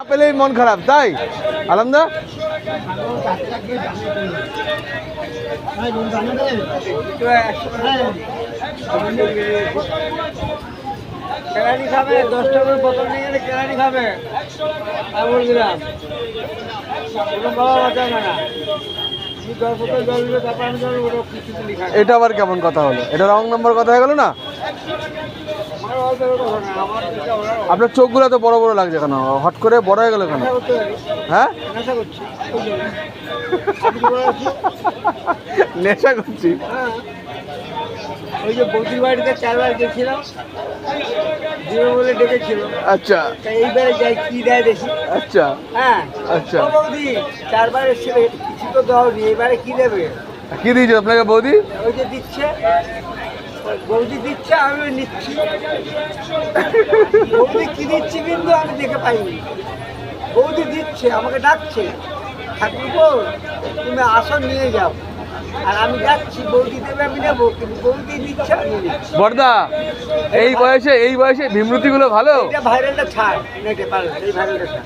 পেলেই মন খারাপ, তাই আলমদা? কেরানি খাবে, 10 টাকার বোতল নিয়ে গেলে কেরানি খাবে। আমি বলছিলাম কোনো বাবা বাঁচাবে না, 10 বোতল জল দিলে তারপর আমি জল ওটা কিছু লিখা। এটা আবার কেমন কথা হলো? এটা রং নম্বর কথা হয়ে গেল না? আমার অল্প কথা না, আমার যেটা ওরা আপনার চোখগুলো তো বড় বড় লাগছে কেন? হট করে বড় হয়ে গেল কেন? নেশা করতে পারি, হ্যাঁ, নেশা করছি ওই জন্য। আমি কি বলে আছি? নেশা করছি। হ্যাঁ, ওই যে বৌদির বাড়িতে 4 বার গেছিলাম, দিবে বলে ডেকেছিল। আচ্ছা তাই এইবারে যাই কি দেয় দেখি। আচ্ছা হ্যাঁ আচ্ছা, ও বৌদি 4 বার এসেছিল, কিছু তো দাওনি, এবারে কি দেবে? কি দিয়েছে আপনাকে বৌদি? ওই যে দিচ্ছে, বৌদি দিচ্ছে, আমি নিচ্ছি। বৌদি কি দিচ্ছি কিন্তু আমি দেখে পাইনি। বৌদি দিচ্ছে, আমাকে ডাকছে, ঠাকুরপো তুমি আসন নিয়ে যাও। আর আমি যাচ্ছি, বৌদি দেবে আমি নেবো, কিন্তু বৌদি দিচ্ছে আমি নিচ্ছি। বর্দা, এই বয়সে বিমূর্তিগুলো ভালো। এটা ভাইরালটা ছাড়, নেটে পারলে এই ভাইরালটা ছাড়।